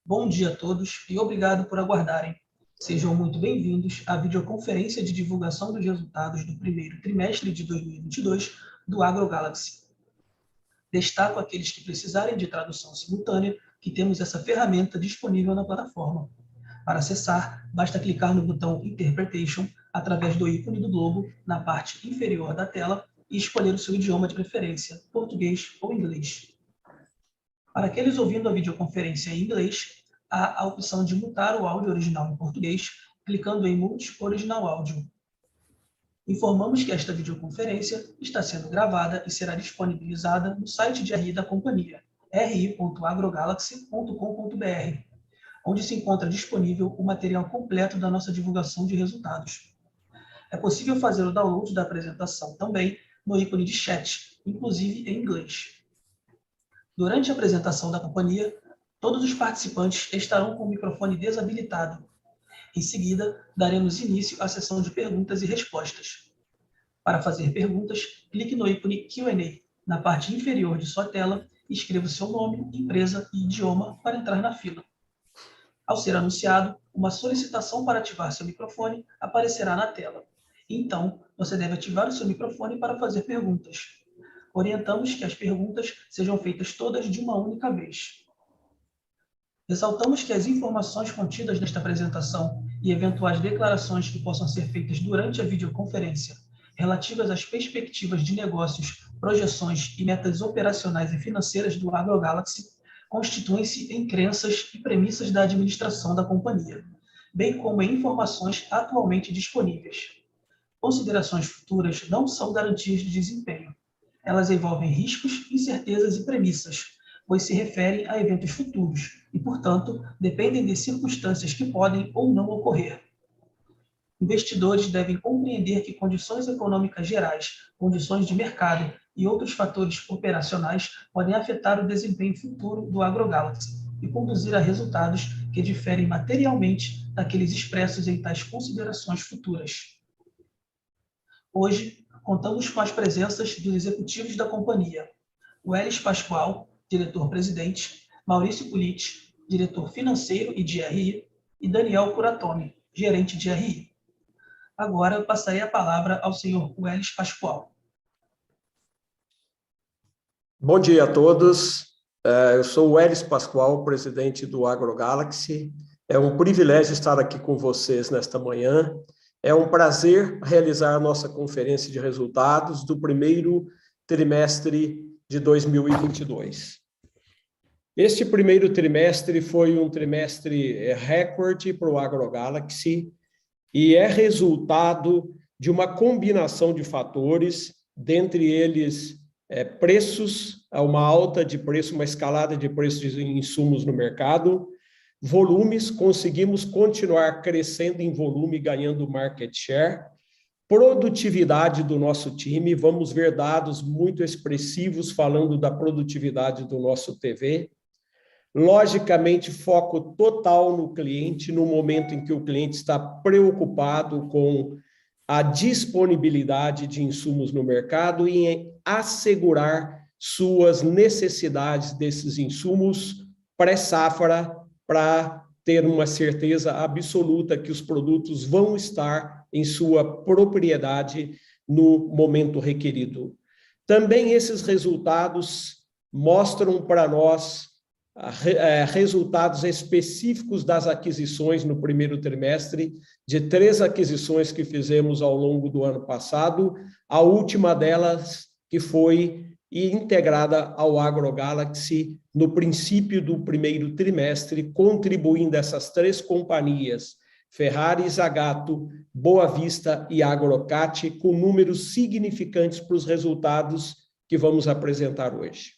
Bom dia a todos e obrigado por aguardarem. Sejam muito bem-vindos à videoconferência de divulgação dos resultados do primeiro trimestre de 2022 do AgroGalaxy. Destaco aqueles que precisarem de tradução simultânea, que temos essa ferramenta disponível na plataforma. Para acessar, basta clicar no botão Interpretation através do ícone do globo na parte inferior da tela e escolher o seu idioma de preferência, português ou inglês. Para aqueles ouvindo a videoconferência em inglês, há a opção de mutar o áudio original em português, clicando em Mute Original Audio. Informamos que esta videoconferência está sendo gravada e será disponibilizada no site de RI da companhia, ri.agrogalaxy.com.br, onde se encontra disponível o material completo da nossa divulgação de resultados. É possível fazer o download da apresentação também no ícone de chat, inclusive em inglês. Durante a apresentação da companhia, todos os participantes estarão com o microfone desabilitado. Em seguida, daremos início à sessão de perguntas e respostas. Para fazer perguntas, clique no ícone Q&A na parte inferior de sua tela e escreva o seu nome, empresa e idioma para entrar na fila. Ao ser anunciado, uma solicitação para ativar seu microfone aparecerá na tela. Então, você deve ativar o seu microfone para fazer perguntas. Orientamos que as perguntas sejam feitas todas de uma única vez. Ressaltamos que as informações contidas nesta apresentação e eventuais declarações que possam ser feitas durante a videoconferência, relativas às perspectivas de negócios, projeções e metas operacionais e financeiras do AgroGalaxy, constituem-se em crenças e premissas da administração da companhia, bem como em informações atualmente disponíveis. Considerações futuras não são garantias de desempenho. Elas envolvem riscos, incertezas e premissas, pois se referem a eventos futuros e, portanto, dependem de circunstâncias que podem ou não ocorrer. Investidores devem compreender que condições econômicas gerais, condições de mercado e outros fatores operacionais podem afetar o desempenho futuro do AgroGalaxy e conduzir a resultados que diferem materialmente daqueles expressos em tais considerações futuras. Hoje, contamos com as presenças dos executivos da companhia: Welles Pascoal, diretor-presidente, Maurício Pulitti, diretor financeiro e de RI, e Daniel Curatomi, gerente de RI. Agora, passarei a palavra ao senhor Welles Pascoal. Bom dia a todos. Eu sou o Welles Pascoal, presidente do AgroGalaxy. É um privilégio estar aqui com vocês nesta manhã. É um prazer realizar a nossa conferência de resultados do primeiro trimestre de 2022. Este primeiro trimestre foi um trimestre recorde para o AgroGalaxy e é resultado de uma combinação de fatores, dentre eles preços, uma alta de preço, uma escalada de preços de insumos no mercado, volumes, conseguimos continuar crescendo em volume, ganhando market share, produtividade do nosso time, vamos ver dados muito expressivos falando da produtividade do nosso TV, logicamente foco total no cliente, no momento em que o cliente está preocupado com a disponibilidade de insumos no mercado e em assegurar suas necessidades desses insumos pré-safra para ter uma certeza absoluta que os produtos vão estar em sua propriedade no momento requerido. Também esses resultados mostram para nós resultados específicos das aquisições no primeiro trimestre, de 3 aquisições que fizemos ao longo do ano passado, a última delas que foi integrada ao AgroGalaxy no princípio do primeiro trimestre, contribuindo essas 3 companhias, Ferrari, Zagato, Boa Vista e Agrocat, com números significantes para os resultados que vamos apresentar hoje.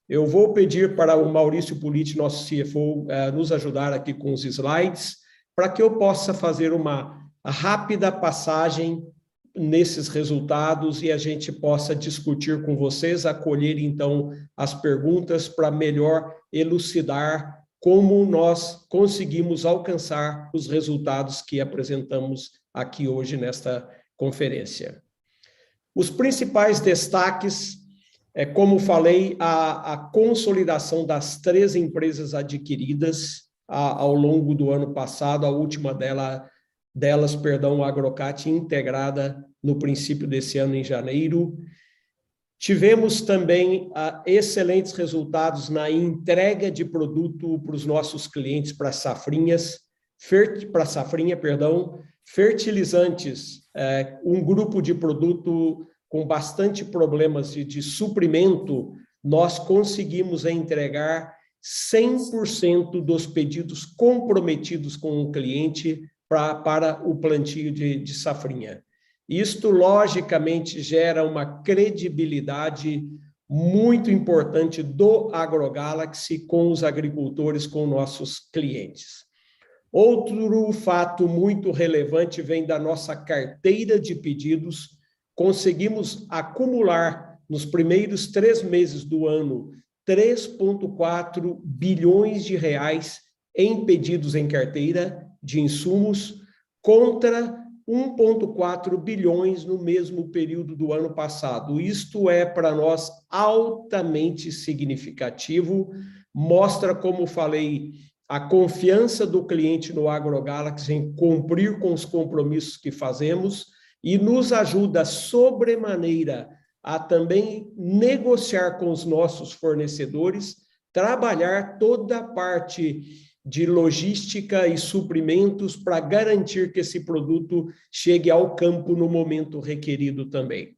Eu vou pedir para o Maurício Pulitti, nosso CFO, nos ajudar aqui com os slides, para que eu possa fazer uma rápida passagem nesses resultados e a gente possa discutir com vocês, acolher então as perguntas para melhor elucidar como nós conseguimos alcançar os resultados que apresentamos aqui hoje nesta conferência. Os principais destaques, como falei, a consolidação das 3 empresas adquiridas, ao longo do ano passado, a última delas, a Agrocat, integrada no princípio desse ano, em janeiro. Tivemos também excelentes resultados na entrega de produto para os nossos clientes, para safrinha, fertilizantes, um grupo de produto com bastante problemas de suprimento, nós conseguimos entregar 100% dos pedidos comprometidos com o cliente para o plantio de safrinha. Isto, logicamente, gera uma credibilidade muito importante do AgroGalaxy com os agricultores, com nossos clientes. Outro fato muito relevante vem da nossa carteira de pedidos. Conseguimos acumular, nos primeiros 3 meses do ano, 3,4 bilhões de reais em pedidos em carteira de insumos, contra 1,4 bilhões no mesmo período do ano passado. Isto é, para nós, altamente significativo, mostra, como falei, a confiança do cliente no AgroGalaxy em cumprir com os compromissos que fazemos e nos ajuda sobremaneira a também negociar com os nossos fornecedores, trabalhar toda a parte de logística e suprimentos para garantir que esse produto chegue ao campo no momento requerido também.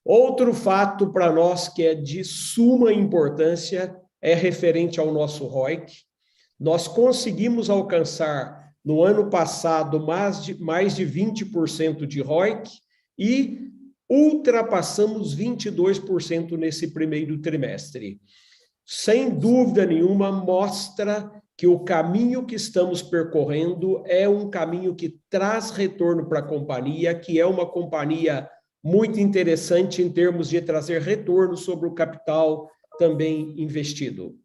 Outro fato para nós que é de suma importância é referente ao nosso ROIC. Nós conseguimos alcançar, no ano passado, mais de 20% de ROIC e ultrapassamos 22% nesse primeiro trimestre. Sem dúvida nenhuma, mostra que o caminho que estamos percorrendo é um caminho que traz retorno para a companhia, que é uma companhia muito interessante em termos de trazer retorno sobre o capital também investido.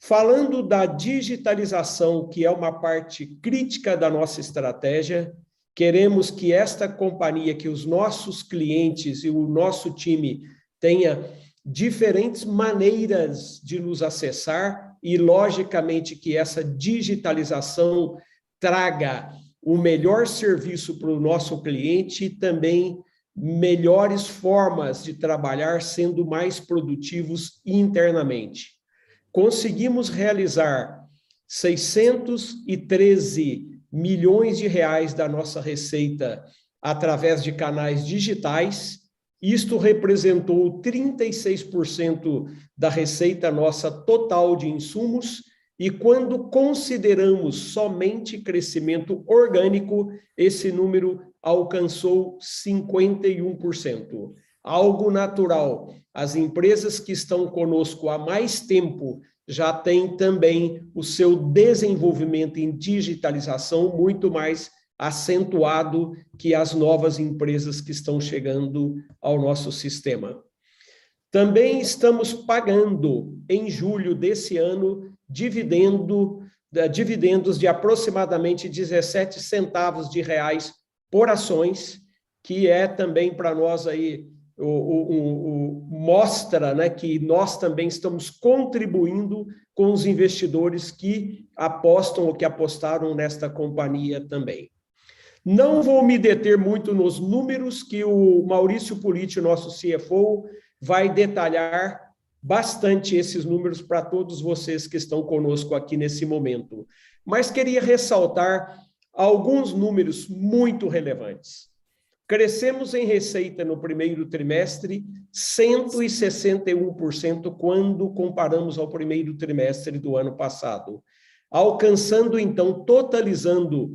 Falando da digitalização, que é uma parte crítica da nossa estratégia, queremos que esta companhia, que os nossos clientes e o nosso time tenha diferentes maneiras de nos acessar e, logicamente, que essa digitalização traga o melhor serviço para o nosso cliente e também melhores formas de trabalhar, sendo mais produtivos internamente. Conseguimos realizar 613 milhões de reais da nossa receita através de canais digitais. Isto representou 36% da receita nossa total de insumos, e quando consideramos somente crescimento orgânico, esse número alcançou 51%. Algo natural. As empresas que estão conosco há mais tempo já têm também o seu desenvolvimento em digitalização muito mais acentuado que as novas empresas que estão chegando ao nosso sistema. Também estamos pagando, em julho desse ano, dividendos de aproximadamente 17 centavos de reais por ações, que é também para nós aí mostra, né, que nós também estamos contribuindo com os investidores que apostam ou que apostaram nesta companhia também. Não vou me deter muito nos números, que o Maurício Politi, nosso CFO, vai detalhar bastante esses números para todos vocês que estão conosco aqui nesse momento. Mas queria ressaltar alguns números muito relevantes. Crescemos em receita no primeiro trimestre 161% quando comparamos ao primeiro trimestre do ano passado, alcançando, então, totalizando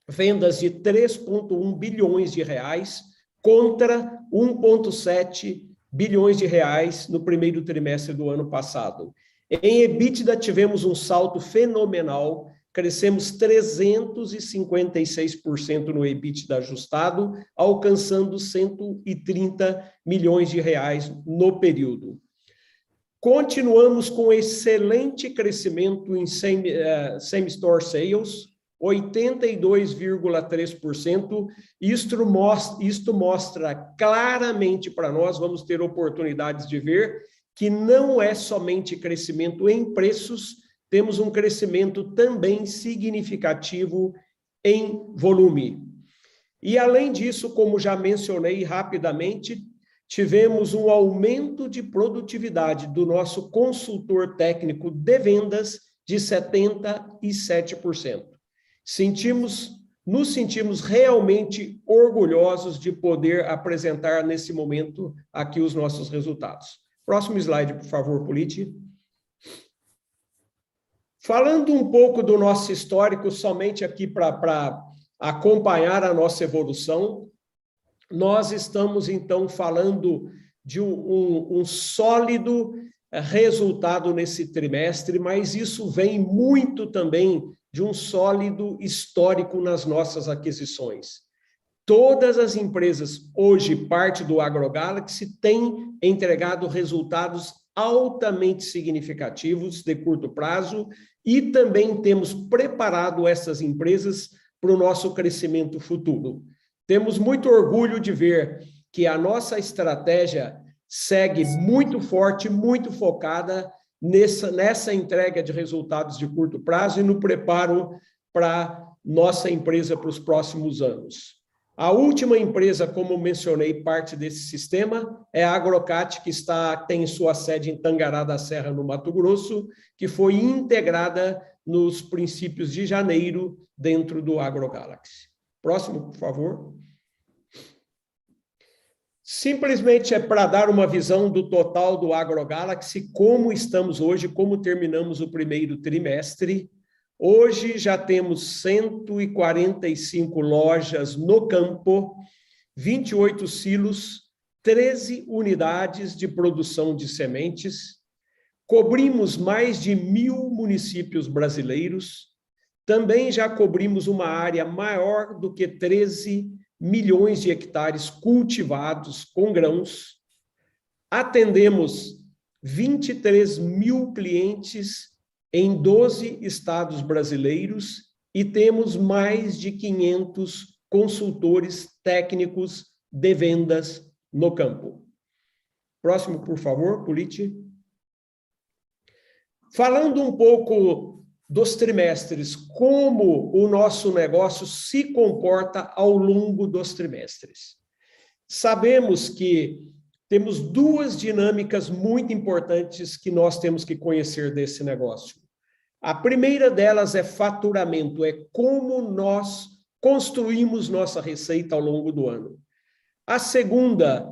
vendas de 3,1 bilhões de reais contra 1,7 bilhões de reais no primeiro trimestre do ano passado. Em EBITDA tivemos um salto fenomenal, crescemos 356% no EBITDA ajustado, alcançando 130 milhões de reais no período. Continuamos com excelente crescimento em same-store sales, 82,3%. Isto mostra claramente para nós, vamos ter oportunidades de ver, que não é somente crescimento em preços, temos um crescimento também significativo em volume. E, além disso, como já mencionei rapidamente, tivemos um aumento de produtividade do nosso consultor técnico de vendas de 77%. Nos sentimos realmente orgulhosos de poder apresentar nesse momento aqui os nossos resultados. Próximo slide, por favor, Politi. Falando um pouco do nosso histórico, somente aqui para acompanhar a nossa evolução, nós estamos, então, falando de um sólido resultado nesse trimestre, mas isso vem muito também de um sólido histórico nas nossas aquisições. Todas as empresas, hoje, parte do AgroGalaxy, têm entregado resultados altamente significativos de curto prazo e também temos preparado essas empresas para o nosso crescimento futuro. Temos muito orgulho de ver que a nossa estratégia segue muito forte, muito focada nessa entrega de resultados de curto prazo e no preparo para nossa empresa para os próximos anos. A última empresa, como mencionei, parte desse sistema é a Agrocat, que tem sua sede em Tangará da Serra, no Mato Grosso, que foi integrada nos princípios de janeiro dentro do AgroGalaxy. Próximo, por favor. Simplesmente é para dar uma visão do total do AgroGalaxy, como estamos hoje, como terminamos o primeiro trimestre. Hoje já temos 145 lojas no campo, 28 silos, 13 unidades de produção de sementes. Cobrimos mais de 1.000 municípios brasileiros. Também já cobrimos uma área maior do que 13 milhões de hectares cultivados com grãos. Atendemos 23 mil clientes em 12 estados brasileiros e temos mais de 500 consultores técnicos de vendas no campo. Próximo, por favor, Politi. Falando um pouco dos trimestres, como o nosso negócio se comporta ao longo dos trimestres. Sabemos que temos duas dinâmicas muito importantes que nós temos que conhecer desse negócio. A primeira delas é faturamento, é como nós construímos nossa receita ao longo do ano. A segunda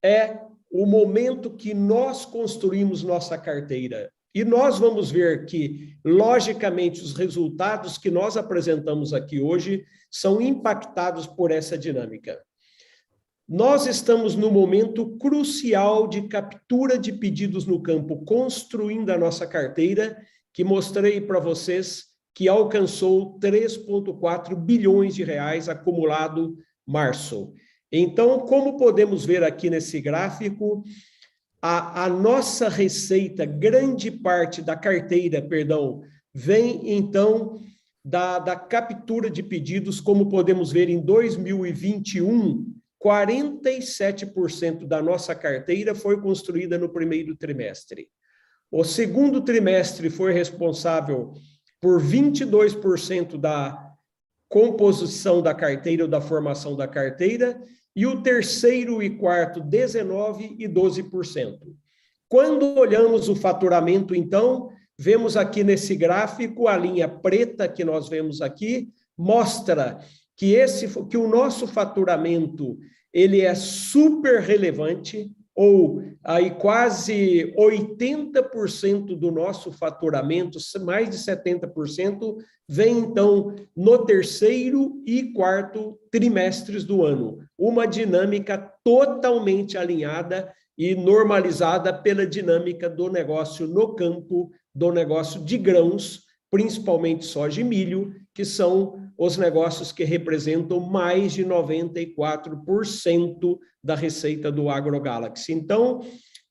é o momento que nós construímos nossa carteira. E nós vamos ver que, logicamente, os resultados que nós apresentamos aqui hoje são impactados por essa dinâmica. Nós estamos no momento crucial de captura de pedidos no campo, construindo a nossa carteira, que mostrei para vocês que alcançou 3,4 bilhões de reais acumulado março. Então, como podemos ver aqui nesse gráfico, a nossa receita, grande parte da carteira, vem, então, da captura de pedidos, como podemos ver em 2021, 47% da nossa carteira foi construída no primeiro trimestre. O segundo trimestre foi responsável por 22% da composição da carteira ou da formação da carteira, e o terceiro e quarto, 19% e 12%. Quando olhamos o faturamento, então, vemos aqui nesse gráfico, a linha preta que nós vemos aqui, mostra que o nosso faturamento ele é super relevante, ou aí quase 80% do nosso faturamento, mais de 70%, vem, então, no terceiro e quarto trimestres do ano. Uma dinâmica totalmente alinhada e normalizada pela dinâmica do negócio no campo, do negócio de grãos, principalmente soja e milho, que são os negócios que representam mais de 94% da receita do AgroGalaxy. Então,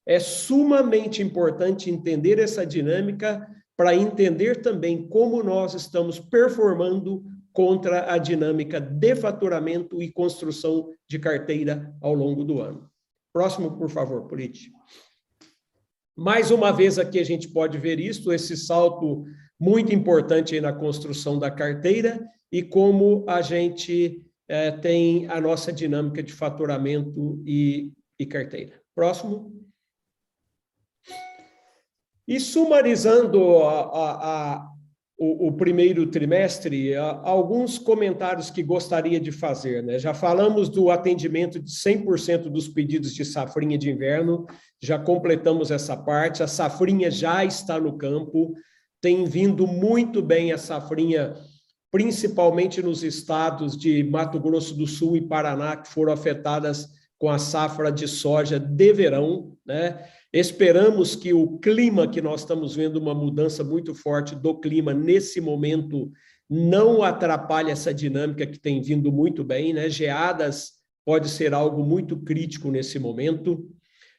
é sumamente importante entender essa dinâmica para entender também como nós estamos performando contra a dinâmica de faturamento e construção de carteira ao longo do ano. Próximo, por favor, Politi. Mais uma vez aqui a gente pode ver isso, esse salto muito importante aí na construção da carteira e como a gente tem a nossa dinâmica de faturamento e carteira. Próximo. E sumarizando o primeiro trimestre, alguns comentários que gostaria de fazer, né? Já falamos do atendimento de 100% dos pedidos de safrinha de inverno, já completamos essa parte, a safrinha já está no campo, tem vindo muito bem a safrinha, principalmente nos estados de Mato Grosso do Sul e Paraná, que foram afetadas com a safra de soja de verão, né? Esperamos que o clima, que nós estamos vendo uma mudança muito forte do clima nesse momento, não atrapalhe essa dinâmica que tem vindo muito bem, né? Geadas pode ser algo muito crítico nesse momento.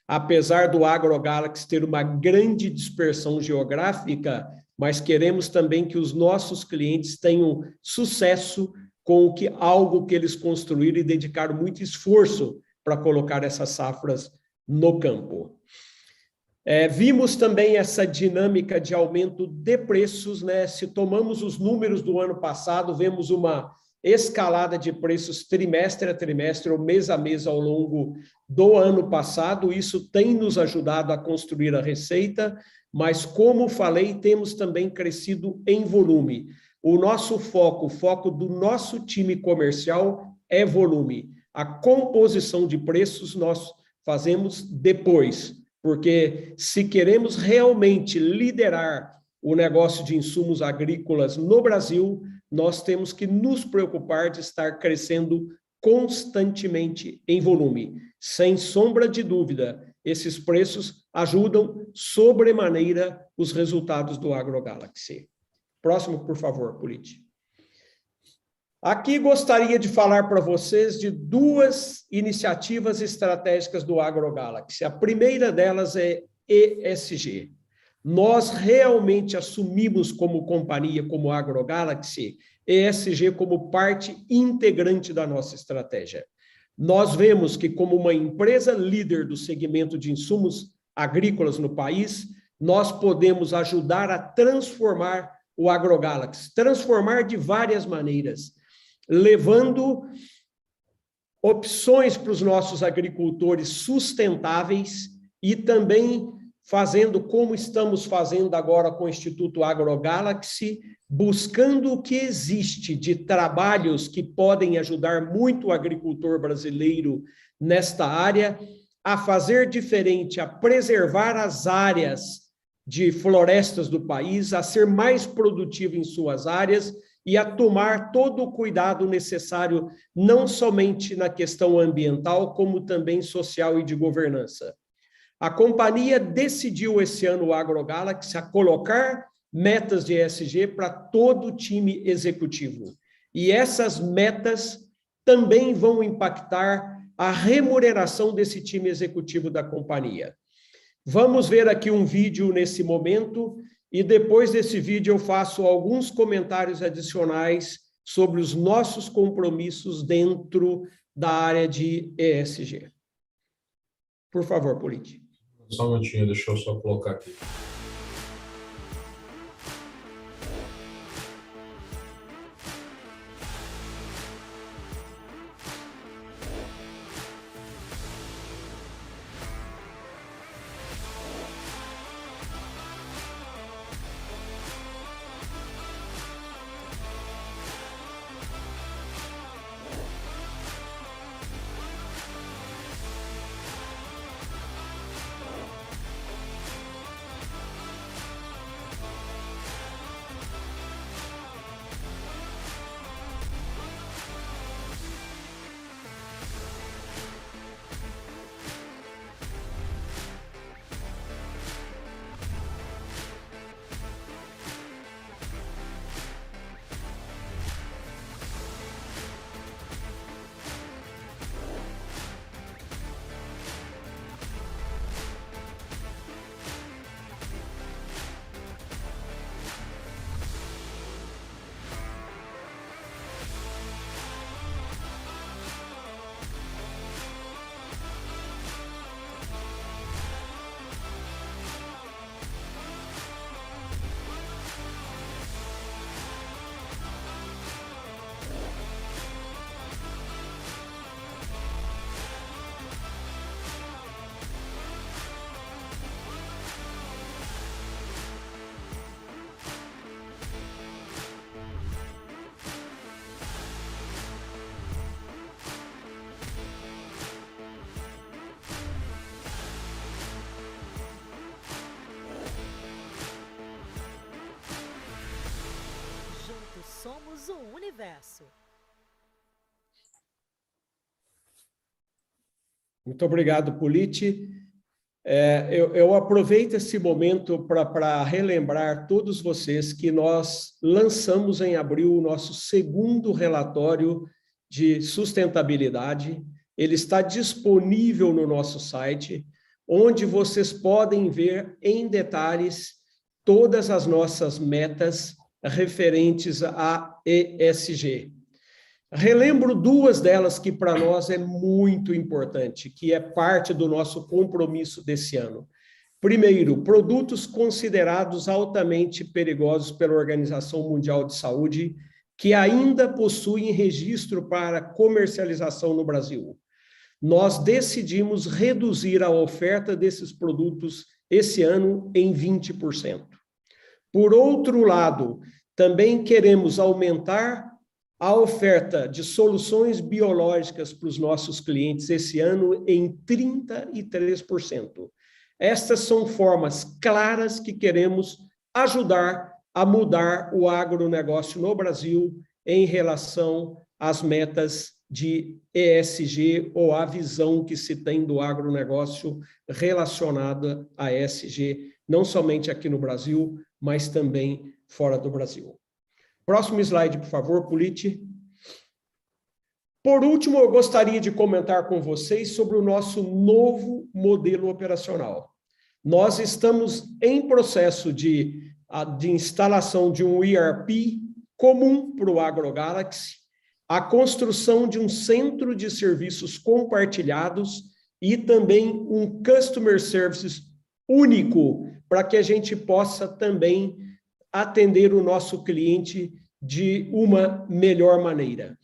Apesar do AgroGalaxy ter uma grande dispersão geográfica, mas queremos também que os nossos clientes tenham sucesso com algo que eles construíram e dedicaram muito esforço para colocar essas safras no campo. Vimos também essa dinâmica de aumento de preços, né? Se tomamos os números do ano passado, vemos uma escalada de preços trimestre a trimestre ou mês a mês ao longo do ano passado. Isso tem nos ajudado a construir a receita, mas como falei, temos também crescido em volume. O nosso foco, o foco do nosso time comercial é volume. A composição de preços nós fazemos depois, porque se queremos realmente liderar o negócio de insumos agrícolas no Brasil, nós temos que nos preocupar de estar crescendo constantemente em volume. Sem sombra de dúvida, esses preços ajudam sobremaneira os resultados do AgroGalaxy. Próximo, por favor, Politi. Aqui gostaria de falar para vocês de duas iniciativas estratégicas do AgroGalaxy. A primeira delas é ESG. Nós realmente assumimos como companhia, como AgroGalaxy, ESG como parte integrante da nossa estratégia. Nós vemos que, como uma empresa líder do segmento de insumos agrícolas no país, nós podemos ajudar a transformar o AgroGalaxy, transformar de várias maneiras, levando opções para os nossos agricultores sustentáveis e também fazendo como estamos fazendo agora com o Instituto AgroGalaxy, buscando o que existe de trabalhos que podem ajudar muito o agricultor brasileiro nesta área, a fazer diferente, a preservar as áreas de florestas do país, a ser mais produtivo em suas áreas e a tomar todo o cuidado necessário, não somente na questão ambiental, como também social e de governança. A companhia decidiu esse ano, o AgroGalaxy, a colocar metas de ESG para todo o time executivo. E essas metas também vão impactar a remuneração desse time executivo da companhia. Vamos ver aqui um vídeo nesse momento e depois desse vídeo eu faço alguns comentários adicionais sobre os nossos compromissos dentro da área de ESG. Por favor, Politi. Só um minutinho, deixa eu só colocar aqui. Isso. Muito obrigado, Politi. Eu aproveito esse momento para relembrar todos vocês que nós lançamos em abril o nosso segundo relatório de sustentabilidade. Ele está disponível no nosso site, onde vocês podem ver em detalhes todas as nossas metas referentes a ESG. Relembro duas delas que para nós é muito importante, que é parte do nosso compromisso desse ano. Primeiro, produtos considerados altamente perigosos pela Organização Mundial de Saúde, que ainda possuem registro para comercialização no Brasil. Nós decidimos reduzir a oferta desses produtos esse ano em 20%. Por outro lado, também queremos aumentar a oferta de soluções biológicas para os nossos clientes esse ano em 33%. Estas são formas claras que queremos ajudar a mudar o agronegócio no Brasil em relação às metas de ESG ou a visão que se tem do agronegócio relacionada a ESG, não somente aqui no Brasil, mas também fora do Brasil. Próximo slide, por favor, Politi. Por último, eu gostaria de comentar com vocês sobre o nosso novo modelo operacional. Nós estamos em processo de instalação de um ERP comum para o AgroGalaxy, a construção de um centro de serviços compartilhados e também um Customer Services único, para que a gente possa também atender o nosso cliente de uma melhor maneira.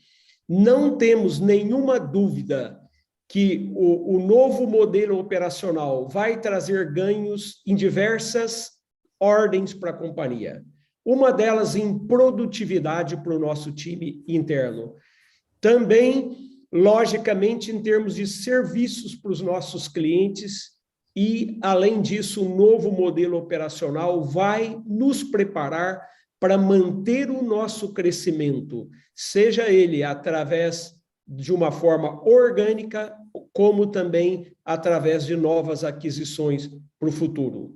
Não temos nenhuma dúvida que o novo modelo operacional vai trazer ganhos em diversas ordens para a companhia. Uma delas em produtividade para o nosso time interno. Também, logicamente, em termos de serviços para os nossos clientes. E, além disso, o novo modelo operacional vai nos preparar para manter o nosso crescimento, seja ele através de uma forma orgânica, como também através de novas aquisições para o futuro.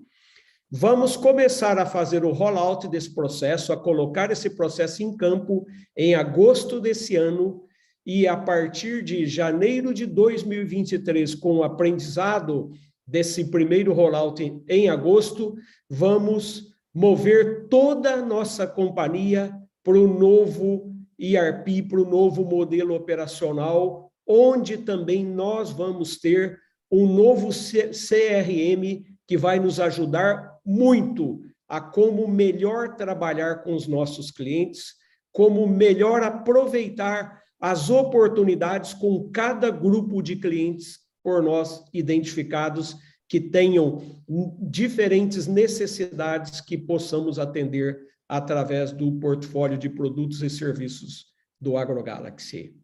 Vamos começar a fazer o rollout desse processo, a colocar esse processo em campo em agosto desse ano, e a partir de janeiro de 2023, com o aprendizado desse primeiro rollout em agosto, vamos mover toda a nossa companhia para o novo ERP, para o novo modelo operacional, onde também nós vamos ter um novo CRM que vai nos ajudar muito a como melhor trabalhar com os nossos clientes, como melhor aproveitar as oportunidades com cada grupo de clientes por nós identificados, que tenham diferentes necessidades que possamos atender através do portfólio de produtos e serviços do AgroGalaxy.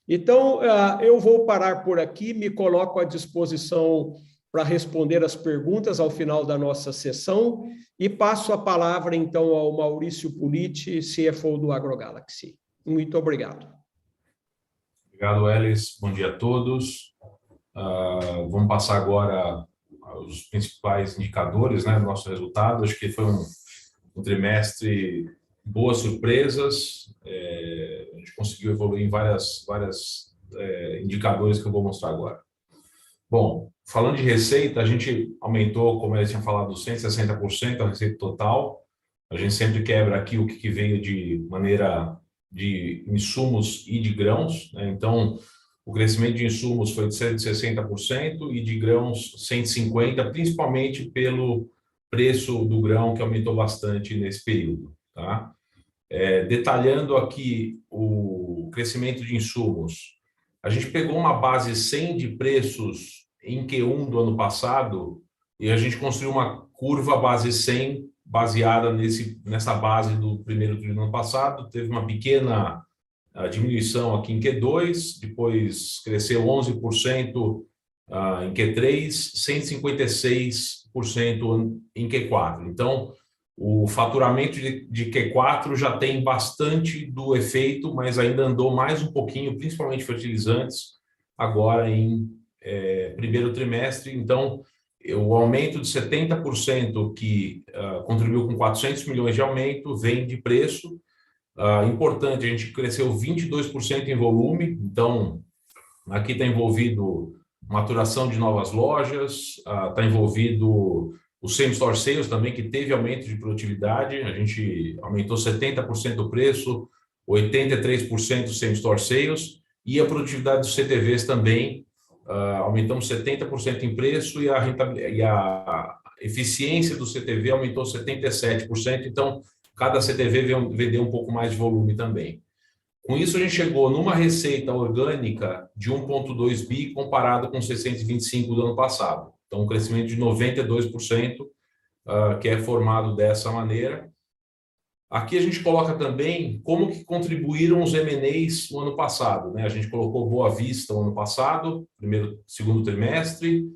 Então, eu vou parar por aqui, me coloco à disposição para responder as perguntas ao final da nossa sessão e passo a palavra, então, ao Maurício Politi, CFO do AgroGalaxy. Muito obrigado. Obrigado, Elis. Bom dia a todos. Vamos passar agora os principais indicadores, né, do nosso resultado. Acho que foi um trimestre boas surpresas. A gente conseguiu evoluir em várias indicadores que eu vou mostrar agora. Bom, falando de receita, a gente aumentou, como eu tinha falado, 160% a receita total. A gente sempre quebra aqui o que veio de maneira de insumos e de grãos, né? Então, o crescimento de insumos foi de 160% e de grãos 150%, principalmente pelo preço do grão, que aumentou bastante nesse período. Tá? Detalhando aqui o crescimento de insumos, a gente pegou uma base 100 de preços em Q1 do ano passado e a gente construiu uma curva base 100 baseada nessa base do primeiro trimestre do ano passado. Teve uma pequena diminuição aqui em Q2, depois cresceu 11% em Q3, 156% em Q4. Então, O faturamento de Q4 já tem bastante do efeito, mas ainda andou mais um pouquinho, principalmente fertilizantes, agora em primeiro trimestre. Então, o aumento de 70% que contribuiu com 400 milhões de aumento vem de preço. Importante, a gente cresceu 22% em volume, então aqui está envolvido maturação de novas lojas, está envolvido o same store sales também, que teve aumento de produtividade, a gente aumentou 70% o preço, 83% o same store sales, e a produtividade dos CTVs também, aumentamos 70% em preço e a eficiência do CTV aumentou 77%, então cada CTV vendeu um pouco mais de volume também. Com isso, a gente chegou numa receita orgânica de 1,2 bi comparado com 625 do ano passado. Então, um crescimento de 92%, que é formado dessa maneira. Aqui a gente coloca também como que contribuíram os M&As no ano passado, né? A gente colocou Boa Vista no ano passado, segundo trimestre.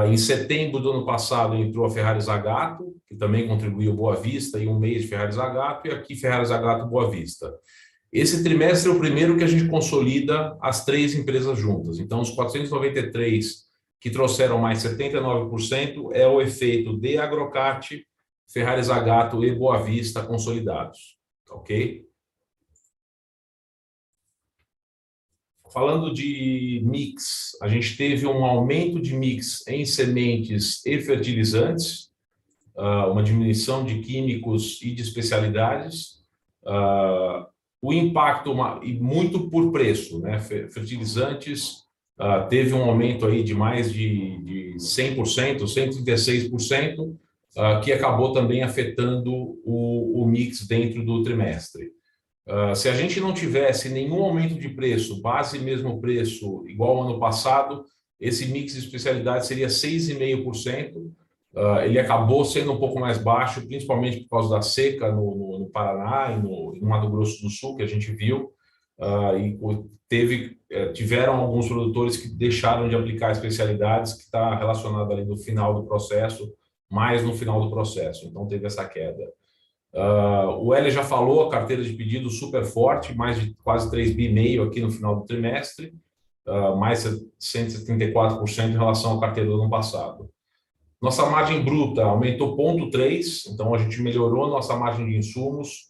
Em setembro do ano passado entrou a Ferrari Zagato, que também contribuiu Boa Vista, e um mês de Ferrari Zagato, e aqui Ferrari Zagato Boa Vista. Esse trimestre é o primeiro que a gente consolida as três empresas juntas. Então, os 493 que trouxeram mais 79% é o efeito de Agrocat, Ferrari Zagato e Boa Vista consolidados. Ok? Falando de mix, a gente teve um aumento de mix em sementes e fertilizantes, uma diminuição de químicos e de especialidades, o impacto, e muito por preço, né? Fertilizantes teve um aumento aí de mais de 100%, 136%, que acabou também afetando o mix dentro do trimestre. Se a gente não tivesse nenhum aumento de preço, base mesmo preço, igual ao ano passado, esse mix de especialidade seria 6,5%. Ele acabou sendo um pouco mais baixo, principalmente por causa da seca no Paraná e no Mato Grosso do Sul, que a gente viu, e tiveram alguns produtores que deixaram de aplicar especialidades, que está relacionado ali no final do processo, mais no final do processo, então teve essa queda. O Hélio já falou, a carteira de pedidos super forte, mais de quase 3,5 bi aqui no final do trimestre, mais 174% em relação à carteira do ano passado. Nossa margem bruta aumentou 0,3, então a gente melhorou nossa margem de insumos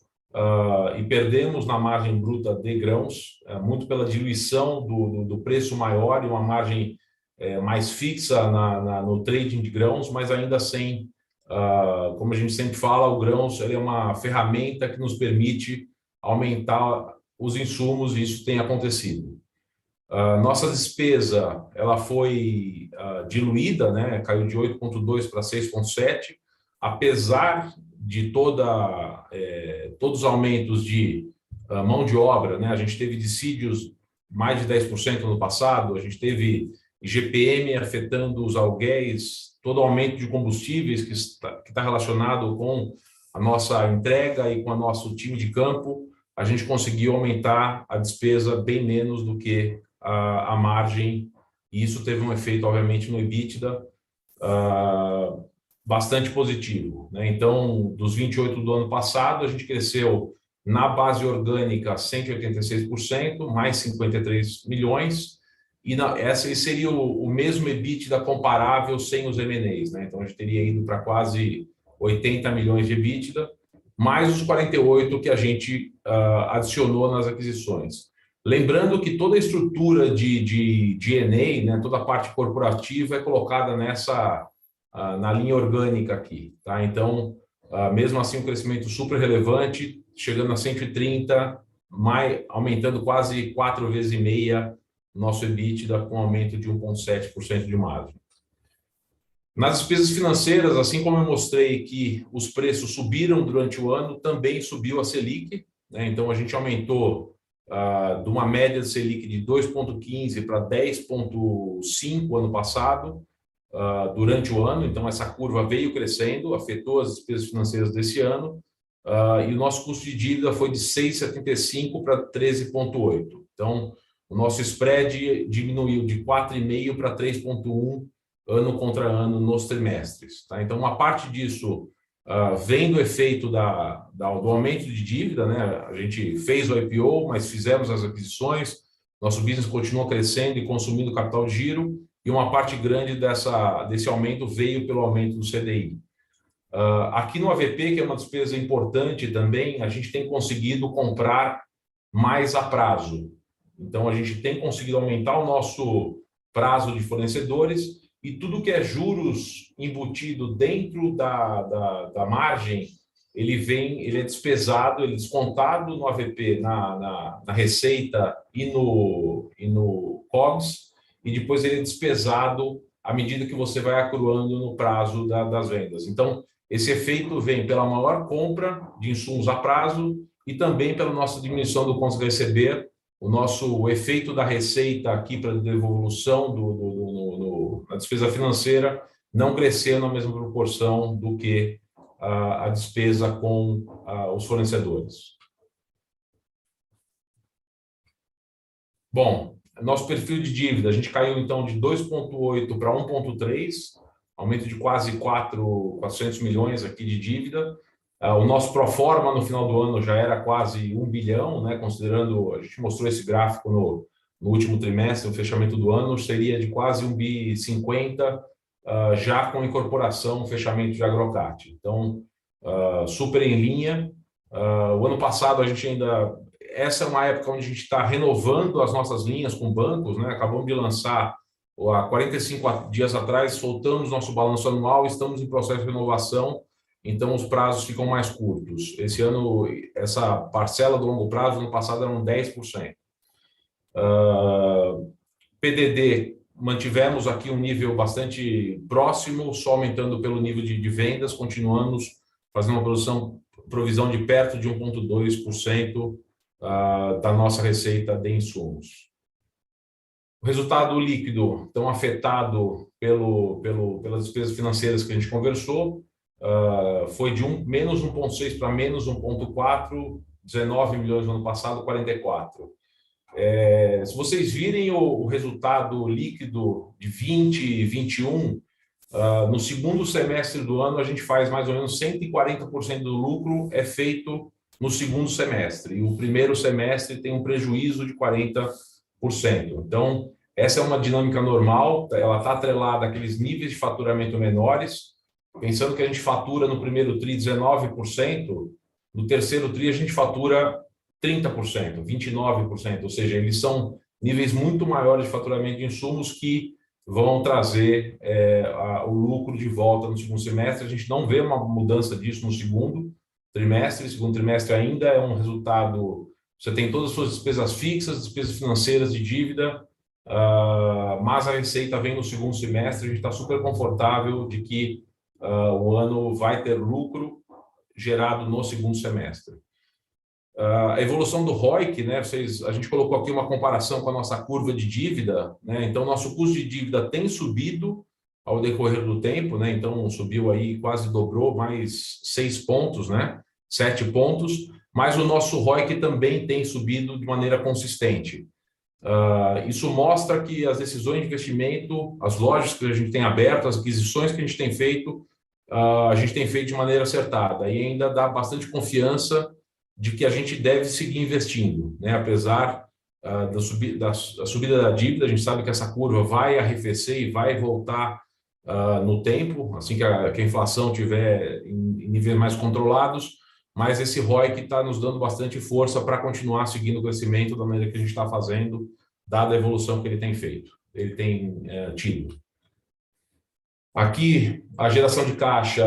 e perdemos na margem bruta de grãos, muito pela diluição do preço maior e uma margem mais fixa no trading de grãos, mas ainda sem, como a gente sempre fala, o grãos ele é uma ferramenta que nos permite aumentar os insumos e isso tem acontecido. Nossa despesa ela foi diluída, né? Caiu de 8,2 para 6,7, apesar de todos os aumentos de mão de obra, né? A gente teve dissídios mais de 10% no passado, a gente teve IGPM afetando os aluguéis, todo o aumento de combustíveis que está relacionado com a nossa entrega e com o nosso time de campo, a gente conseguiu aumentar a despesa bem menos do que a margem, e isso teve um efeito, obviamente, no EBITDA bastante positivo, né? Então, dos 28 do ano passado, a gente cresceu na base orgânica 186%, mais 53 milhões, e esse seria o mesmo EBITDA comparável sem os M&As, né? Então, a gente teria ido para quase 80 milhões de EBITDA, mais os 48 que a gente adicionou nas aquisições. Lembrando que toda a estrutura de G&A, né, toda a parte corporativa é colocada na linha orgânica aqui, tá? Então, mesmo assim, um crescimento super relevante, chegando a 130, aumentando quase 4,5 vezes nosso EBITDA, com aumento de 1,7% de margem. Nas despesas financeiras, assim como eu mostrei que os preços subiram durante o ano, também subiu a Selic, né? Então, a gente aumentou de uma média de Selic de 2,15 para 10,5 ano passado, durante o ano. Então, essa curva veio crescendo, afetou as despesas financeiras desse ano, e o nosso custo de dívida foi de 6,75 para 13,8. Então, o nosso spread diminuiu de 4,5 para 3,1 ano contra ano nos trimestres, tá? Então, uma parte disso vem do efeito do aumento de dívida, né? A gente fez o IPO, mas fizemos as aquisições, nosso business continua crescendo e consumindo capital de giro, e uma parte grande desse aumento veio pelo aumento do CDI. Aqui no AVP, que é uma despesa importante também, a gente tem conseguido comprar mais a prazo. Então, a gente tem conseguido aumentar o nosso prazo de fornecedores, e tudo que é juros embutido dentro da margem, ele é despesado, ele é descontado no AVP, na receita e no COGS, e depois ele é despesado à medida que você vai acruando no prazo das vendas. Então, esse efeito vem pela maior compra de insumos a prazo e também pela nossa diminuição do contas a receber, o efeito da receita aqui para a devolução na despesa financeira não crescer na mesma proporção do que a despesa com os fornecedores. Bom, nosso perfil de dívida, a gente caiu então de 2,8 para 1,3, aumento de quase 400 milhões aqui de dívida. O nosso pro forma no final do ano já era quase 1 bilhão, né? Considerando, a gente mostrou esse gráfico no último trimestre, o fechamento do ano, seria de quase 1,50 bi, já com incorporação, fechamento de Agrocat. Então, super em linha. O ano passado, a gente essa é uma época onde a gente está renovando as nossas linhas com bancos, né? Acabamos de lançar, há 45 dias atrás, soltamos nosso balanço anual, estamos em processo de renovação, então os prazos ficam mais curtos. Esse ano, essa parcela do longo prazo, no passado, eram 10%. PDD, mantivemos aqui um nível bastante próximo, só aumentando pelo nível de vendas, continuamos fazendo uma provisão de perto de 1,2% da nossa receita de insumos. O resultado líquido, tão afetado pelas despesas financeiras que a gente conversou, foi de menos 1,6 para menos 1,4, 19 milhões no ano passado, 44. Se vocês virem o resultado líquido de 20 e 21, no segundo semestre do ano, a gente faz mais ou menos 140% do lucro é feito no segundo semestre, e o primeiro semestre tem um prejuízo de 40%. Então, essa é uma dinâmica normal, ela está atrelada àqueles níveis de faturamento menores. Pensando que a gente fatura no primeiro TRI 19%, no terceiro TRI a gente fatura 30%, 29%, ou seja, eles são níveis muito maiores de faturamento de insumos que vão trazer o lucro de volta no segundo semestre. A gente não vê uma mudança disso no segundo trimestre. O segundo trimestre ainda é um resultado, você tem todas as suas despesas fixas, despesas financeiras de dívida, mas a receita vem no segundo semestre. A gente está super confortável de que o ano vai ter lucro gerado no segundo semestre. A evolução do ROIC, né? A gente colocou aqui uma comparação com a nossa curva de dívida, né? Então, nosso custo de dívida tem subido ao decorrer do tempo, né? Então, subiu aí, quase dobrou, mais 6 pontos, né? 7 pontos, mas o nosso ROIC também tem subido de maneira consistente. Isso mostra que as decisões de investimento, as lojas que a gente tem aberto, as aquisições que a gente tem feito de maneira acertada, e ainda dá bastante confiança de que a gente deve seguir investindo, né? Apesar da subida da dívida, a gente sabe que essa curva vai arrefecer e vai voltar no tempo, assim que a inflação estiver em níveis mais controlados, mas esse ROIC está nos dando bastante força para continuar seguindo o crescimento da maneira que a gente está fazendo, dada a evolução que ele tem tido. Aqui, a geração de caixa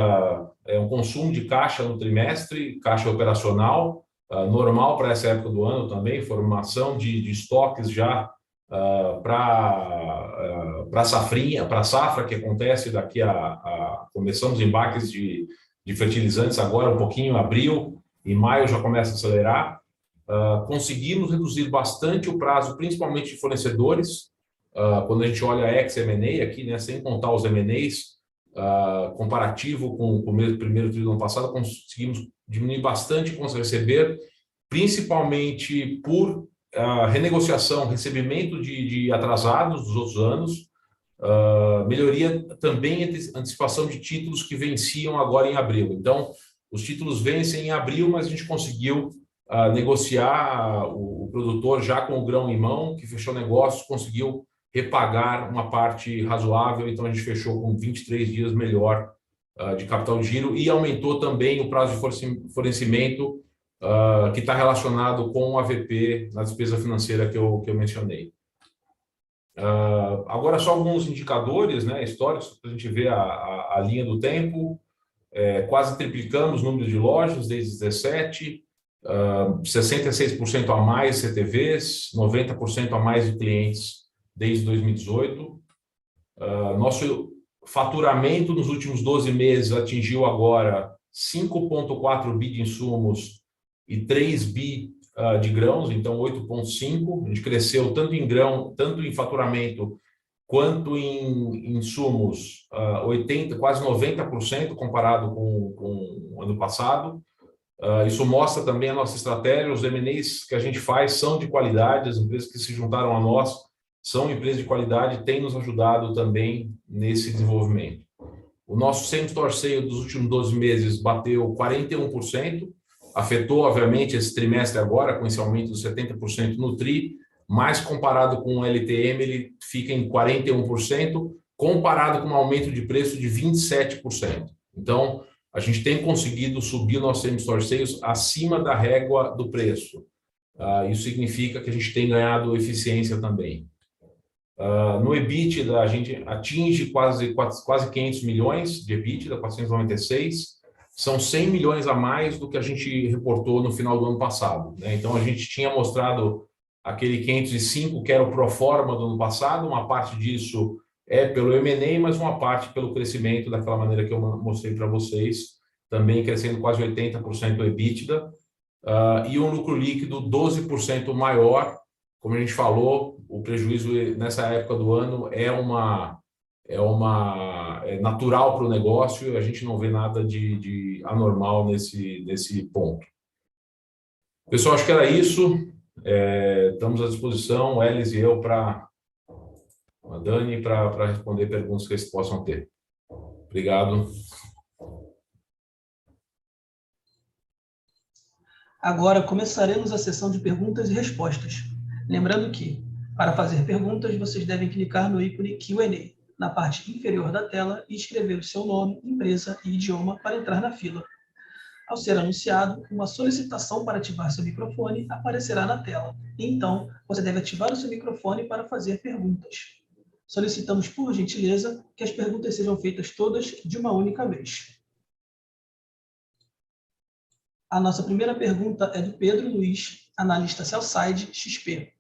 é um consumo de caixa no trimestre, caixa operacional, normal para essa época do ano também, formação de estoques já para a safra que acontece daqui começamos embarques de fertilizantes agora, um pouquinho, abril e maio já começa a acelerar. Conseguimos reduzir bastante o prazo, principalmente de fornecedores, quando a gente olha a ex-M&A aqui, né, sem contar os M&As, comparativo com o primeiro trimestre do ano passado, conseguimos diminuir bastante com os receber, principalmente por renegociação, recebimento de atrasados dos outros anos. Melhoria também antecipação de títulos que venciam agora em abril. Então, os títulos vencem em abril, mas a gente conseguiu negociar o produtor já com o grão em mão, que fechou negócios, conseguiu repagar uma parte razoável, então a gente fechou com 23 dias melhor de capital de giro e aumentou também o prazo de fornecimento que está relacionado com o AVP na despesa financeira que eu mencionei. Agora, só alguns indicadores, né, históricos, para a gente ver a linha do tempo. Quase triplicamos o número de lojas desde 17, 66% a mais CTVs, 90% a mais de clientes desde 2018. Nosso faturamento nos últimos 12 meses atingiu agora 5,4 bi de insumos e 3 bi de grãos, então 8,5. A gente cresceu tanto em grão, tanto em faturamento, quanto em insumos, 80%, quase 90% comparado com o ano passado. Isso mostra também a nossa estratégia. Os M&As que a gente faz são de qualidade, as empresas que se juntaram a nós são empresas de qualidade, têm nos ajudado também nesse desenvolvimento. O nosso same-store sale dos últimos 12 meses bateu 41%, afetou, obviamente, esse trimestre agora, com esse aumento de 70% no TRI, mas comparado com o LTM, ele fica em 41%, comparado com um aumento de preço de 27%. Então, a gente tem conseguido subir o nosso same-store sales acima da régua do preço. Isso significa que a gente tem ganhado eficiência também. No EBITDA, a gente atinge quase 500 milhões de EBITDA, 496. São 100 milhões a mais do que a gente reportou no final do ano passado, né? Então, a gente tinha mostrado aquele 505, que era o pro forma do ano passado. Uma parte disso é pelo M&A, mas uma parte pelo crescimento, daquela maneira que eu mostrei para vocês, também crescendo quase 80% o EBITDA, e um lucro líquido 12% maior. Como a gente falou, o prejuízo nessa época do ano é natural para o negócio, e a gente não vê nada de anormal nesse ponto. Pessoal, acho que era isso. Estamos à disposição, o Elis e eu, a Dani, para responder perguntas que eles possam ter. Obrigado. Agora começaremos a sessão de perguntas e respostas. Lembrando que, para fazer perguntas, vocês devem clicar no ícone Q&A na parte inferior da tela e escrever o seu nome, empresa e idioma para entrar na fila. Ao ser anunciado, uma solicitação para ativar seu microfone aparecerá na tela. Então, você deve ativar o seu microfone para fazer perguntas. Solicitamos, por gentileza, que as perguntas sejam feitas todas de uma única vez. A nossa primeira pergunta é do Pedro Luiz, analista Sell-Side XP.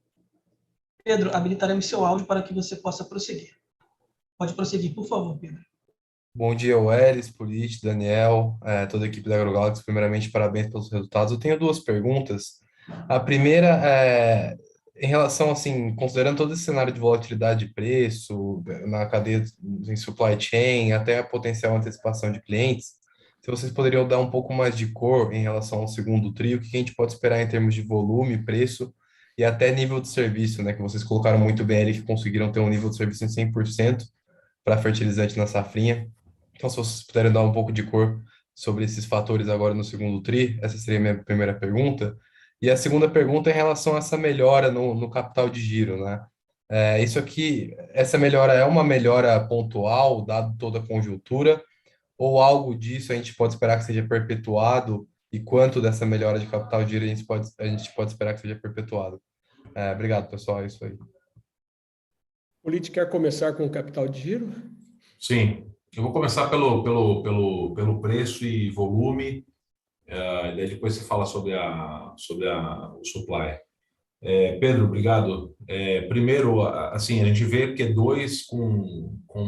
Pedro, habilitaremos seu áudio para que você possa prosseguir. Pode prosseguir, por favor, Pedro. Bom dia, Welles, Polite, Daniel, toda a equipe da AgroGalaxy. Primeiramente, parabéns pelos resultados. Eu tenho duas perguntas. A primeira é em relação, assim, considerando todo esse cenário de volatilidade de preço, na cadeia em supply chain, até a potencial antecipação de clientes, se vocês poderiam dar um pouco mais de cor em relação ao segundo trio, o que a gente pode esperar em termos de volume, preço e até nível de serviço, né? Que vocês colocaram muito bem ali, que conseguiram ter um nível de serviço em 100% para fertilizante na safrinha. Então, se vocês puderem dar um pouco de cor sobre esses fatores agora no segundo tri, essa seria a minha primeira pergunta. E a segunda pergunta é em relação a essa melhora no capital de giro, né? Isso aqui, essa melhora é uma melhora pontual, dado toda a conjuntura, ou algo disso a gente pode esperar que seja perpetuado, e quanto dessa melhora de capital de giro a gente pode esperar que seja perpetuado? Obrigado, pessoal, é isso aí. Polite, quer começar com o capital de giro? Sim, eu vou começar pelo preço e volume, e daí depois você fala sobre o supply. Pedro, obrigado. Primeiro, assim, a gente vê Q2 com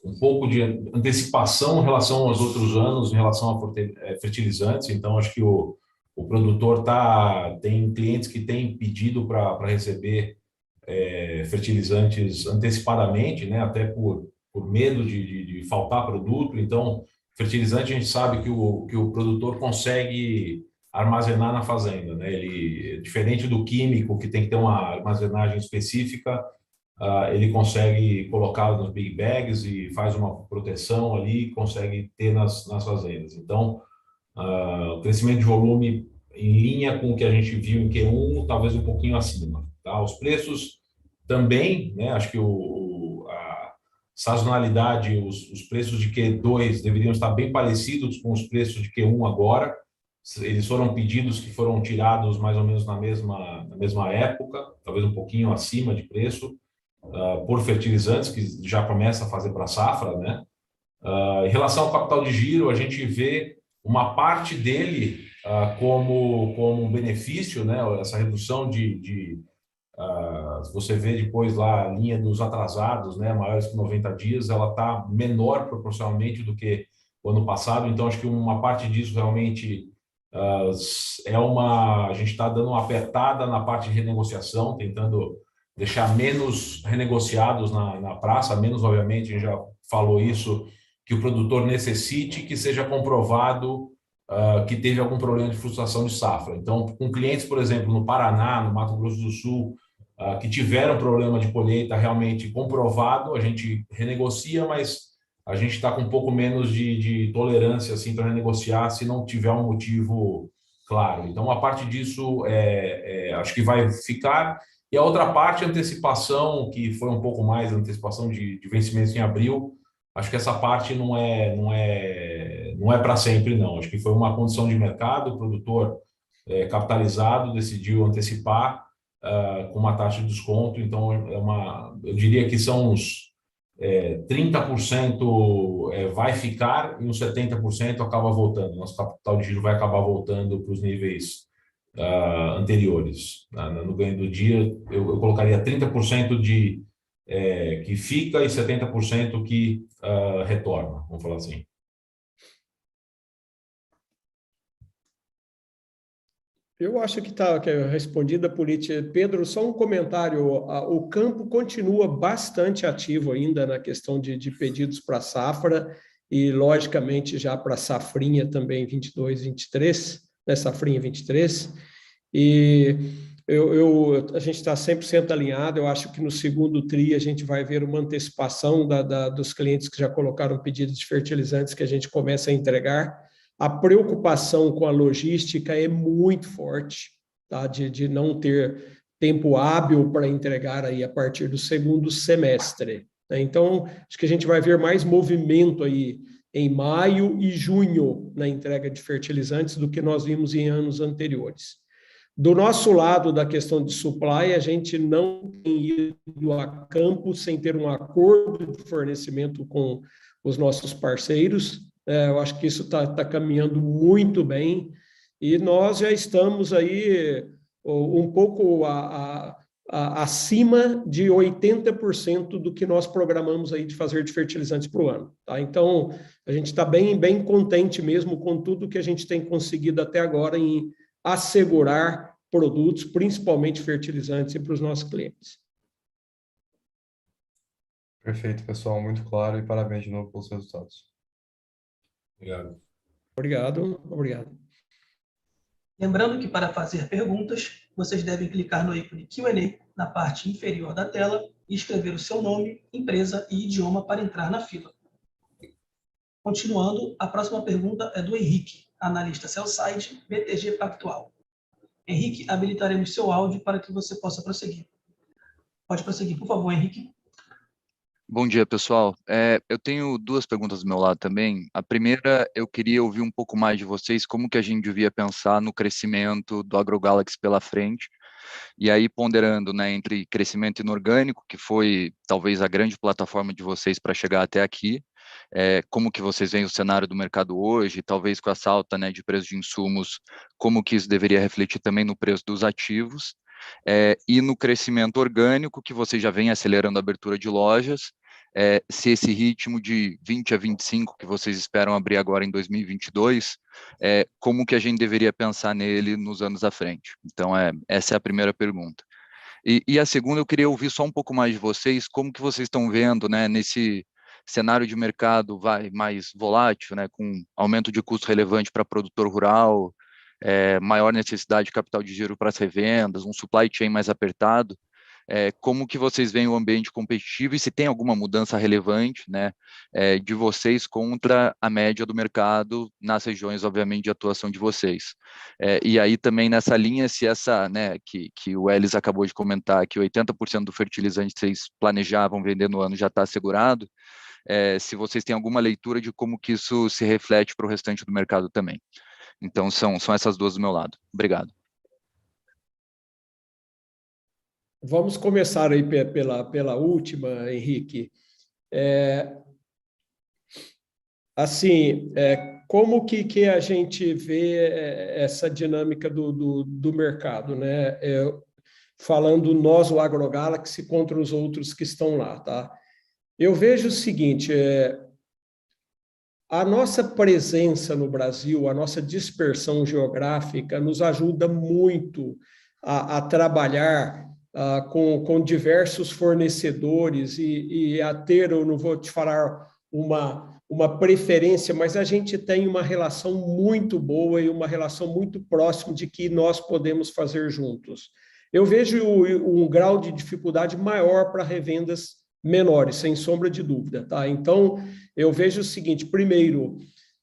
um pouco de antecipação em relação aos outros anos, em relação a fertilizantes. Então, acho que o produtor tem clientes que têm pedido para receber fertilizantes antecipadamente, né? Até por medo de faltar produto. Então, fertilizante, a gente sabe que o produtor consegue armazenar na fazenda, né? Ele, diferente do químico, que tem que ter uma armazenagem específica, ele consegue colocá-lo nos big bags e faz uma proteção ali, consegue ter nas fazendas. Então, o crescimento de volume em linha com o que a gente viu em Q1, talvez um pouquinho acima. Tá? Os preços também, né? Acho que a sazonalidade, os preços de Q2 deveriam estar bem parecidos com os preços de Q1 agora. Eles foram pedidos que foram tirados mais ou menos na mesma época, talvez um pouquinho acima de preço, por fertilizantes, que já começa a fazer para a safra, né? Em relação ao capital de giro, a gente vê uma parte dele como um benefício, né? Essa redução se você vê depois lá a linha dos atrasados, né, maiores que 90 dias, ela está menor proporcionalmente do que o ano passado. Então, acho que uma parte disso realmente a gente está dando uma apertada na parte de renegociação, tentando deixar menos renegociados na praça, menos, obviamente, a gente já falou isso, que o produtor necessite que seja comprovado que teve algum problema de flutuação de safra. Então, com clientes, por exemplo, no Paraná, no Mato Grosso do Sul, que tiveram problema de colheita realmente comprovado, a gente renegocia, mas a gente está com um pouco menos de tolerância assim, para renegociar se não tiver um motivo claro. Então, a parte disso acho que vai ficar. E a outra parte, a antecipação, que foi um pouco mais a antecipação de vencimentos em abril, acho que essa parte não é para sempre, não. Acho que foi uma condição de mercado, o produtor capitalizado decidiu antecipar com uma taxa de desconto, então eu diria que são uns 30% vai ficar e uns 70% acaba voltando. Nosso capital de giro vai acabar voltando para os níveis anteriores. No ganho do dia, eu colocaria 30% que fica e 70% que retorna, vamos falar assim. Eu acho que está respondida a política. Pedro, só um comentário. O campo continua bastante ativo ainda na questão de pedidos para safra e, logicamente, já para safrinha também 22, 23, né, safrinha 23. E a gente está 100% alinhado. Eu acho que no segundo TRI a gente vai ver uma antecipação dos clientes que já colocaram pedidos de fertilizantes que a gente começa a entregar. A preocupação com a logística é muito forte, tá? De não ter tempo hábil para entregar aí a partir do segundo semestre, né? Então, acho que a gente vai ver mais movimento aí em maio e junho na entrega de fertilizantes do que nós vimos em anos anteriores. Do nosso lado da questão de supply, a gente não tem ido a campo sem ter um acordo de fornecimento com os nossos parceiros. Eu acho que isso está caminhando muito bem e nós já estamos aí um pouco acima de 80% do que nós programamos aí de fazer de fertilizantes para o ano. Tá? Então, a gente está bem contente mesmo com tudo que a gente tem conseguido até agora em assegurar produtos, principalmente fertilizantes, para os nossos clientes. Perfeito, pessoal, muito claro e parabéns de novo pelos resultados. Obrigado. Obrigado. Lembrando que para fazer perguntas, vocês devem clicar no ícone Q&A na parte inferior da tela e escrever o seu nome, empresa e idioma para entrar na fila. Continuando, a próxima pergunta é do Henrique, analista sell-side, BTG Pactual. Henrique, habilitaremos seu áudio para que você possa prosseguir. Pode prosseguir, por favor, Henrique. Bom dia, pessoal. Eu tenho duas perguntas do meu lado também. A primeira, eu queria ouvir um pouco mais de vocês, como que a gente devia pensar no crescimento do AgroGalaxy pela frente, e aí ponderando, né, entre crescimento inorgânico, que foi talvez a grande plataforma de vocês para chegar até aqui, como que vocês veem o cenário do mercado hoje, talvez com essa alta, né, de preço de insumos, como que isso deveria refletir também no preço dos ativos, e no crescimento orgânico, que vocês já vem acelerando a abertura de lojas, se esse ritmo de 20 a 25 que vocês esperam abrir agora em 2022, como que a gente deveria pensar nele nos anos à frente? Então, essa é a primeira pergunta. E a segunda, eu queria ouvir só um pouco mais de vocês, como que vocês estão vendo, né, nesse cenário de mercado mais volátil, né, com aumento de custo relevante para produtor rural, maior necessidade de capital de giro para as revendas, um supply chain mais apertado, como que vocês veem o ambiente competitivo e se tem alguma mudança relevante, né, de vocês contra a média do mercado nas regiões, obviamente, de atuação de vocês. E aí também nessa linha, se essa, né, que o Elis acabou de comentar, que 80% do fertilizante que vocês planejavam vender no ano já está assegurado, se vocês têm alguma leitura de como que isso se reflete para o restante do mercado também. Então, são essas duas do meu lado. Obrigado. Vamos começar aí pela última, Henrique. Como que a gente vê essa dinâmica do mercado, né? Falando nós, o AgroGalaxy, contra os outros que estão lá, tá? Eu vejo o seguinte, a nossa presença no Brasil, a nossa dispersão geográfica nos ajuda muito a trabalhar com diversos fornecedores e a ter, eu não vou te falar uma preferência, mas a gente tem uma relação muito boa e uma relação muito próxima de que nós podemos fazer juntos. Eu vejo um grau de dificuldade maior para revendas menores, sem sombra de dúvida, tá? Então, eu vejo o seguinte, primeiro,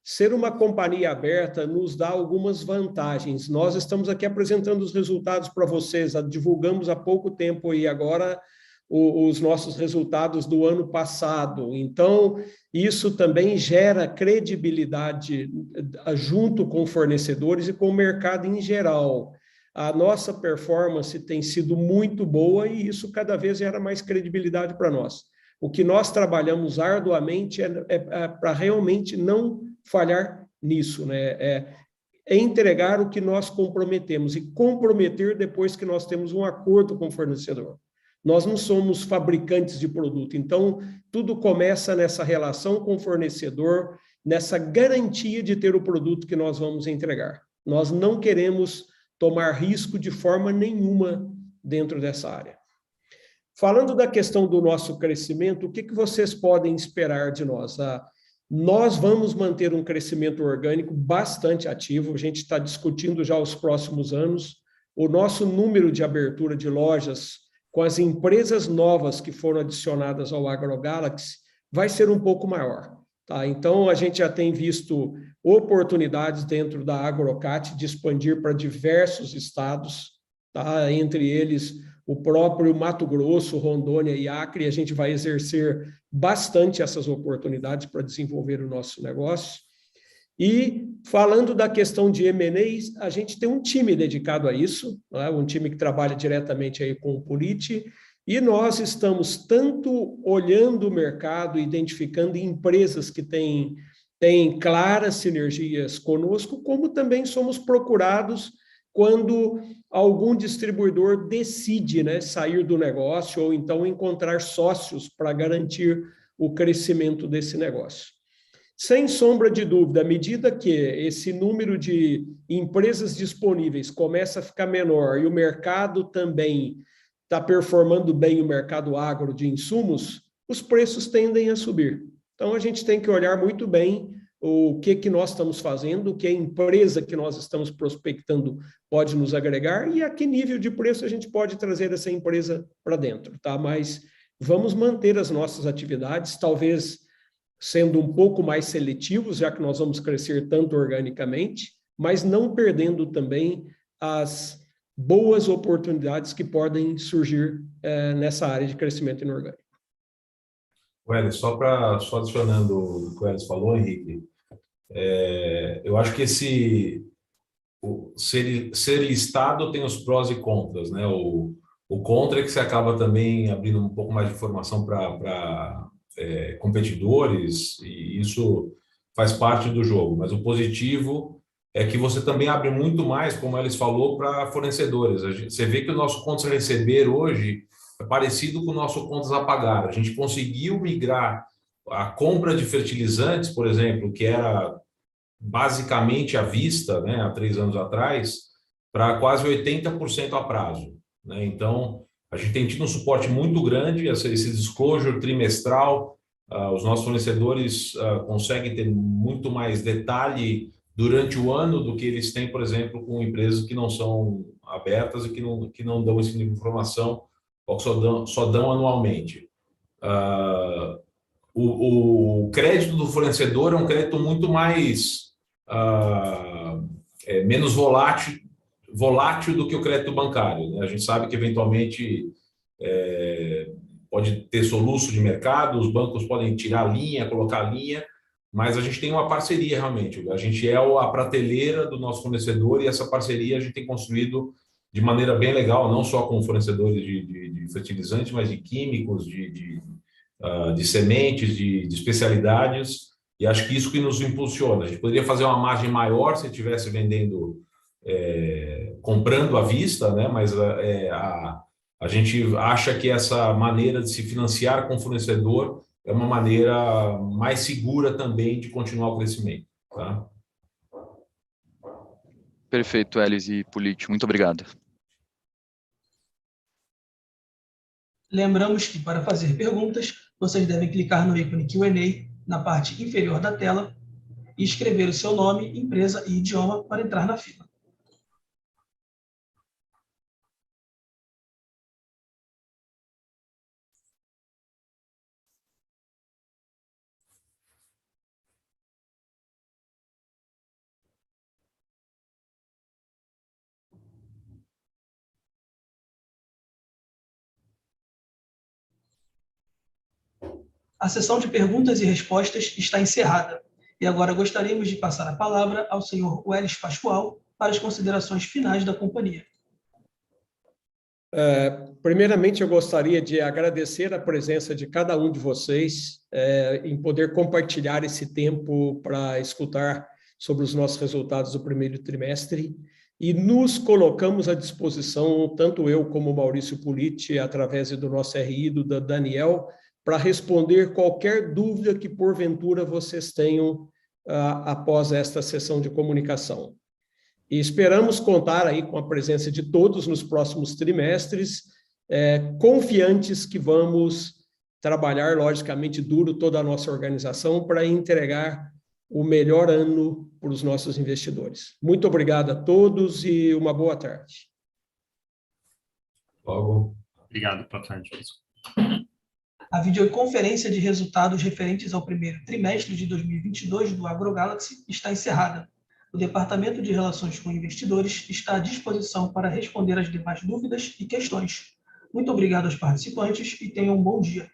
ser uma companhia aberta nos dá algumas vantagens. Nós estamos aqui apresentando os resultados para vocês, divulgamos há pouco tempo e agora os nossos resultados do ano passado. Então, isso também gera credibilidade junto com fornecedores e com o mercado em geral. A nossa performance tem sido muito boa e isso cada vez gera mais credibilidade para nós. O que nós trabalhamos arduamente é para realmente não falhar nisso, né? É entregar o que nós comprometemos e comprometer depois que nós temos um acordo com o fornecedor. Nós não somos fabricantes de produto, então tudo começa nessa relação com o fornecedor, nessa garantia de ter o produto que nós vamos entregar. Nós não queremos tomar risco de forma nenhuma dentro dessa área. Falando da questão do nosso crescimento, o que vocês podem esperar de nós? Nós vamos manter um crescimento orgânico bastante ativo, a gente está discutindo já os próximos anos. O nosso número de abertura de lojas com as empresas novas que foram adicionadas ao AgroGalaxy vai ser um pouco maior. Tá? Então, a gente já tem visto oportunidades dentro da Agrocat de expandir para diversos estados, tá? Entre eles o próprio Mato Grosso, Rondônia e Acre. A gente vai exercer bastante essas oportunidades para desenvolver o nosso negócio. E falando da questão de M&As, a gente tem um time dedicado a isso, né? Um time que trabalha diretamente aí com o Politi, e nós estamos tanto olhando o mercado, identificando empresas que têm claras sinergias conosco, como também somos procurados quando algum distribuidor decide, né, sair do negócio ou então encontrar sócios para garantir o crescimento desse negócio. Sem sombra de dúvida, à medida que esse número de empresas disponíveis começa a ficar menor e o mercado também está performando bem, o mercado agro de insumos, os preços tendem a subir. Então, a gente tem que olhar muito bem o que nós estamos fazendo, o que a empresa que nós estamos prospectando pode nos agregar e a que nível de preço a gente pode trazer essa empresa para dentro, tá? Mas vamos manter as nossas atividades, talvez sendo um pouco mais seletivos, já que nós vamos crescer tanto organicamente, mas não perdendo também as boas oportunidades que podem surgir nessa área de crescimento inorgânico. Welles, só adicionando o que o Welles falou, Henrique, eu acho que ser listado tem os prós e contras, né? O contra é que você acaba também abrindo um pouco mais de informação para competidores, e isso faz parte do jogo, mas o positivo é que você também abre muito mais, como eles falou, para fornecedores. Você vê que o nosso contas a receber hoje é parecido com o nosso contas a pagar. A gente conseguiu migrar a compra de fertilizantes, por exemplo, que era basicamente à vista, né, há 3 anos atrás, para quase 80% a prazo, né? Então, a gente tem tido um suporte muito grande, esse disclosure trimestral, os nossos fornecedores conseguem ter muito mais detalhe durante o ano do que eles têm, por exemplo, com empresas que não são abertas e que não dão esse tipo de informação ou que só dão anualmente. O crédito do fornecedor é um crédito muito mais menos volátil do que o crédito bancário, né? A gente sabe que eventualmente pode ter soluço de mercado, os bancos podem tirar a linha, colocar a linha, mas a gente tem uma parceria realmente. A gente é a prateleira do nosso fornecedor e essa parceria a gente tem construído de maneira bem legal, não só com fornecedores de fertilizantes, mas de químicos, de sementes, de especialidades, e acho que isso que nos impulsiona. A gente poderia fazer uma margem maior se estivesse vendendo, comprando à vista, né? Mas a gente acha que essa maneira de se financiar com o fornecedor é uma maneira mais segura também de continuar o crescimento. Tá? Perfeito, Elis e Politi. Muito obrigado. Lembramos que, para fazer perguntas, vocês devem clicar no ícone Q&A na parte inferior da tela e escrever o seu nome, empresa e idioma para entrar na fila. A sessão de perguntas e respostas está encerrada. E agora gostaríamos de passar a palavra ao senhor Welles Pascoal para as considerações finais da companhia. Primeiramente, eu gostaria de agradecer a presença de cada um de vocês em poder compartilhar esse tempo para escutar sobre os nossos resultados do primeiro trimestre e nos colocamos à disposição, tanto eu como o Maurício Politi, através do nosso RI, do Daniel, para responder qualquer dúvida que porventura vocês tenham após esta sessão de comunicação. E esperamos contar aí com a presença de todos nos próximos trimestres, confiantes que vamos trabalhar, logicamente, duro toda a nossa organização para entregar o melhor ano para os nossos investidores. Muito obrigado a todos e uma boa tarde. Logo. Obrigado, boa tarde. A videoconferência de resultados referentes ao primeiro trimestre de 2022 do AgroGalaxy está encerrada. O Departamento de Relações com Investidores está à disposição para responder às demais dúvidas e questões. Muito obrigado aos participantes e tenham um bom dia.